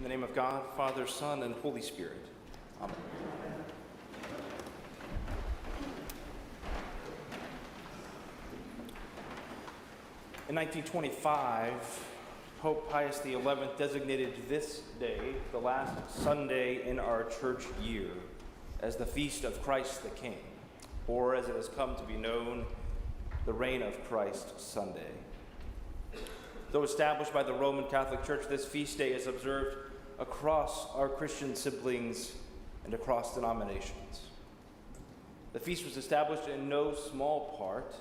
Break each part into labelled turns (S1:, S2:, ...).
S1: In the name of God, Father, Son, and Holy Spirit. Amen. In 1925, Pope Pius XI designated this day, the last Sunday in our church year, as the Feast of Christ the King, or as it has come to be known, the Reign of Christ Sunday. Though established by the Roman Catholic Church, this feast day is observed across our Christian siblings and across denominations. The feast was established in no small part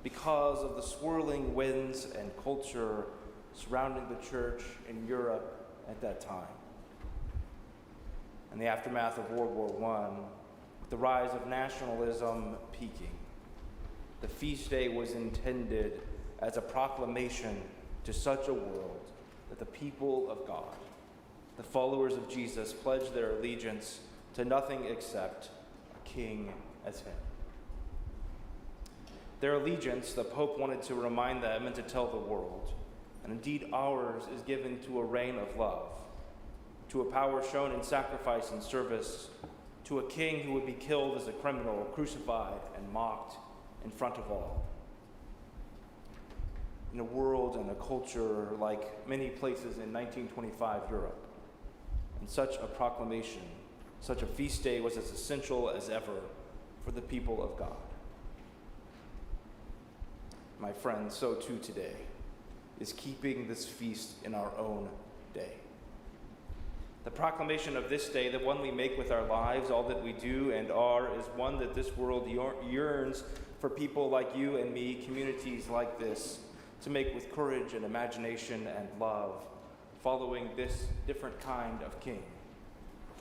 S1: because of the swirling winds and culture surrounding the church in Europe at that time. In the aftermath of World War I, with the rise of nationalism peaking, the feast day was intended as a proclamation to such a world that the people of God, the followers of Jesus, pledged their allegiance to nothing except a king as him. Their allegiance, the Pope wanted to remind them and to tell the world, and indeed ours is given to a reign of love, to a power shown in sacrifice and service, to a king who would be killed as a criminal, crucified and mocked in front of all. In a world and a culture like many places in 1925 Europe, and such a proclamation, such a feast day was as essential as ever for the people of God. My friends, so too today is keeping this feast in our own day. The proclamation of this day, the one we make with our lives, all that we do and are, is one that this world yearns for people like you and me, communities like this, to make with courage and imagination and love, following this different kind of king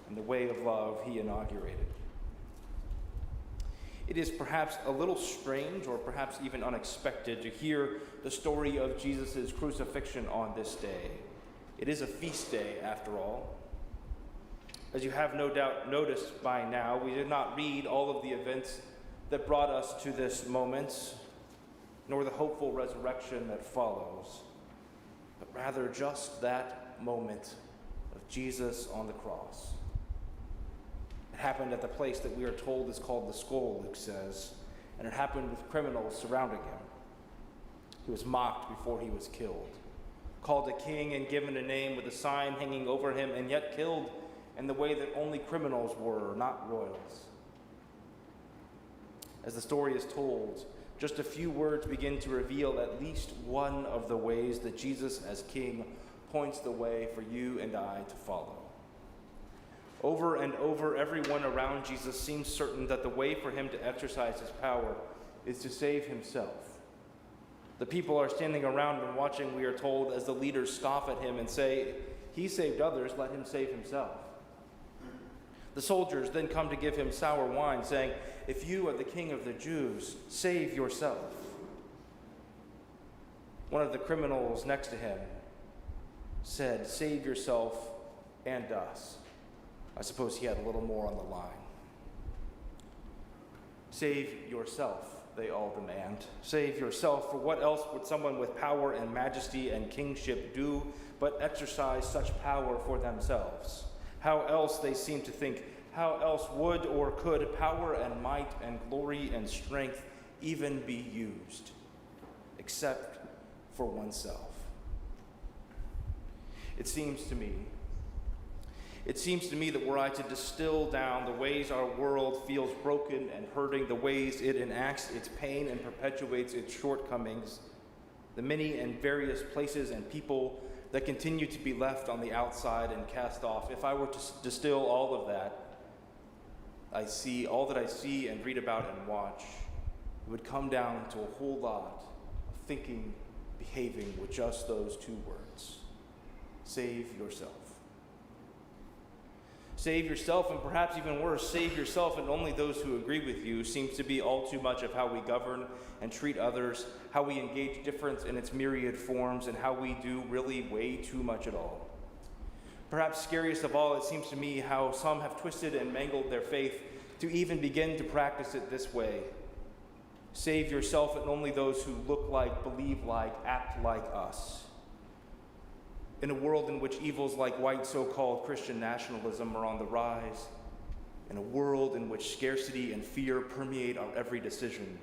S1: and the way of love he inaugurated. It is perhaps a little strange or perhaps even unexpected to hear the story of Jesus' crucifixion on this day. It is a feast day, after all. As you have no doubt noticed by now, we did not read all of the events that brought us to this moment, nor the hopeful resurrection that follows, but rather just that moment of Jesus on the cross. It happened at the place that we are told is called the skull, Luke says, and it happened with criminals surrounding him. He was mocked before he was killed, called a king and given a name with a sign hanging over him, and yet killed in the way that only criminals were, not royals. As the story is told, just a few words begin to reveal at least one of the ways that Jesus as king points the way for you and I to follow. Over and over, everyone around Jesus seems certain that the way for him to exercise his power is to save himself. The people are standing around and watching, we are told, as the leaders scoff at him and say, "He saved others, let him save himself." The soldiers then come to give him sour wine, saying, "If you are the king of the Jews, save yourself." One of the criminals next to him said, "Save yourself and us." I suppose he had a little more on the line. "Save yourself," they all demand. "Save yourself, for what else would someone with power and majesty and kingship do but exercise such power for themselves? How else, they seem to think, how else would or could power and might and glory and strength even be used, except for oneself?" It seems to me that were I to distill down the ways our world feels broken and hurting, the ways it enacts its pain and perpetuates its shortcomings, the many and various places and people that continue to be left on the outside and cast off, if I were to distill all of that, all that I see and read about and watch, it would come down to a whole lot of thinking, behaving with just those two words: save yourself. Save yourself, and perhaps even worse, save yourself and only those who agree with you, seems to be all too much of how we govern and treat others, how we engage difference in its myriad forms, and how we do really way too much at all. Perhaps scariest of all, it seems to me how some have twisted and mangled their faith to even begin to practice it this way: save yourself and only those who look like, believe like, act like us. In a world in which evils like white so-called Christian nationalism are on the rise, in a world in which scarcity and fear permeate our every decision,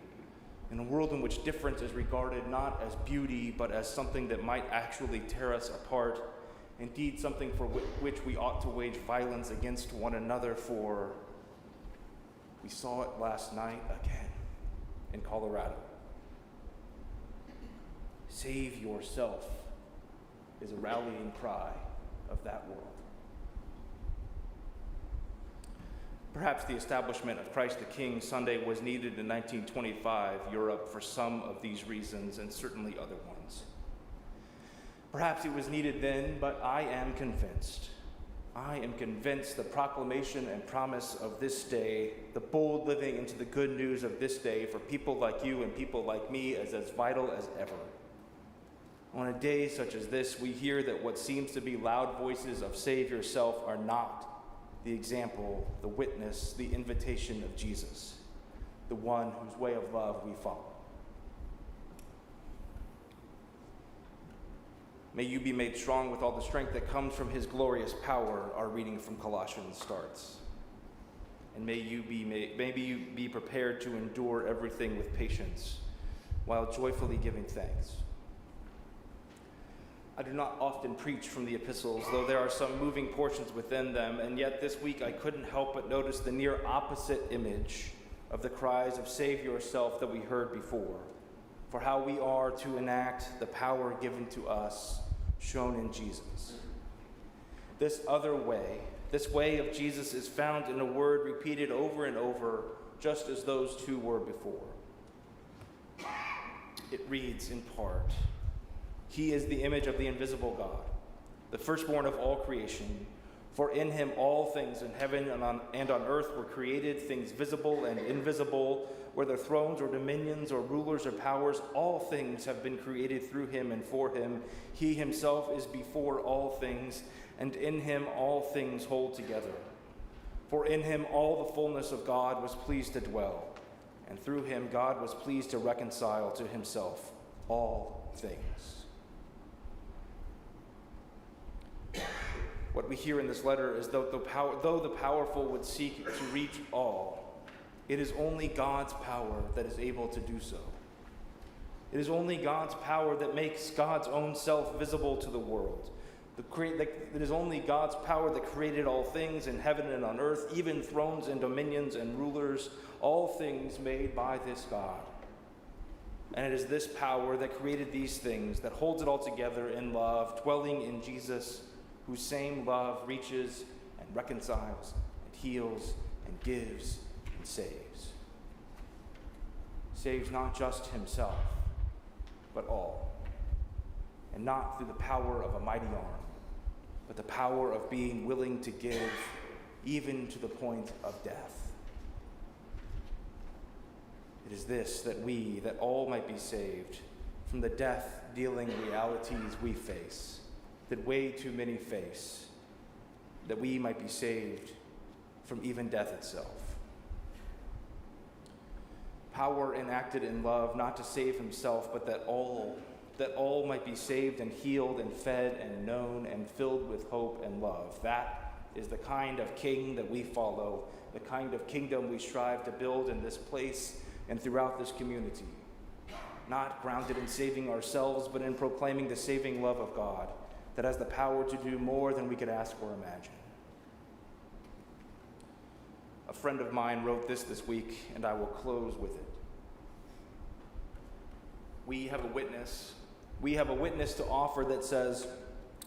S1: in a world in which difference is regarded not as beauty, but as something that might actually tear us apart, indeed something for which we ought to wage violence against one another for, we saw it last night again in Colorado. Save yourself is a rallying cry of that world. Perhaps the establishment of Christ the King Sunday was needed in 1925 Europe for some of these reasons, and certainly other ones. Perhaps it was needed then, but I am convinced the proclamation and promise of this day, the bold living into the good news of this day for people like you and people like me is as vital as ever. On a day such as this, we hear that what seems to be loud voices of save yourself are not the example, the witness, the invitation of Jesus, the one whose way of love we follow. May you be made strong with all the strength that comes from his glorious power, our reading from Colossians starts. And may you be prepared to endure everything with patience, while joyfully giving thanks. I do not often preach from the epistles, though there are some moving portions within them, and yet this week I couldn't help but notice the near opposite image of the cries of save yourself that we heard before, for how we are to enact the power given to us, shown in Jesus. This other way, this way of Jesus, is found in a word repeated over and over, just as those two were before. It reads in part, "He is the image of the invisible God, the firstborn of all creation. For in him all things in heaven and on earth were created, things visible and invisible, whether thrones or dominions or rulers or powers, all things have been created through him and for him. He himself is before all things, and in him all things hold together. For in him all the fullness of God was pleased to dwell, and through him God was pleased to reconcile to himself all things." What we hear in this letter is though the powerful would seek to reach all, it is only God's power that is able to do so. It is only God's power that makes God's own self visible to the world. It is only God's power that created all things in heaven and on earth, even thrones and dominions and rulers, all things made by this God. And it is this power that created these things, that holds it all together in love, dwelling in Jesus, whose same love reaches and reconciles and heals and gives and saves. Saves not just himself, but all. And not through the power of a mighty arm, but the power of being willing to give, even to the point of death. It is this that all might be saved from the death-dealing realities we face, that way too many face, that we might be saved from even death itself. Power enacted in love, not to save himself, but that all might be saved and healed and fed and known and filled with hope and love. That is the kind of king that we follow, the kind of kingdom we strive to build in this place and throughout this community. Not grounded in saving ourselves, but in proclaiming the saving love of God, that has the power to do more than we could ask or imagine. A friend of mine wrote this week, and I will close with it. We have a witness to offer that says,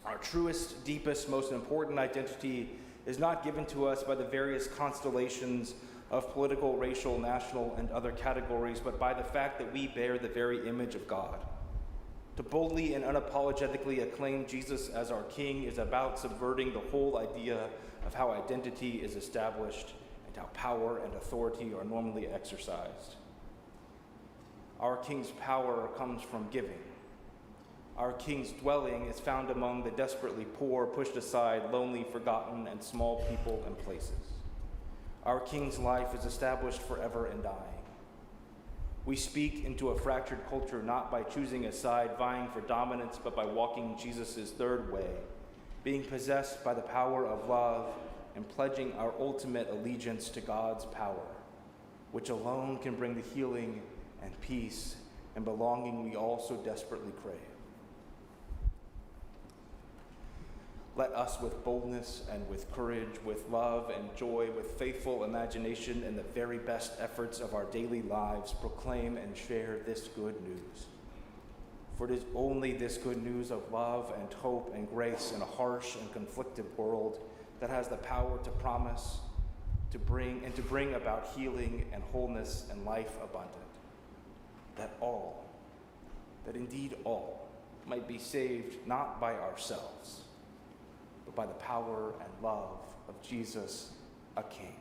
S1: our truest, deepest, most important identity is not given to us by the various constellations of political, racial, national, and other categories, but by the fact that we bear the very image of God. To boldly and unapologetically acclaim Jesus as our King is about subverting the whole idea of how identity is established and how power and authority are normally exercised. Our King's power comes from giving. Our King's dwelling is found among the desperately poor, pushed aside, lonely, forgotten, and small people and places. Our King's life is established forever and dying. We speak into a fractured culture not by choosing a side, vying for dominance, but by walking Jesus' third way, being possessed by the power of love and pledging our ultimate allegiance to God's power, which alone can bring the healing and peace and belonging we all so desperately crave. Let us with boldness and with courage, with love and joy, with faithful imagination and the very best efforts of our daily lives, proclaim and share this good news. For it is only this good news of love and hope and grace in a harsh and conflicted world that has the power to promise, to bring about healing and wholeness and life abundant. That indeed all, might be saved not by ourselves, but by the power and love of Jesus, a King.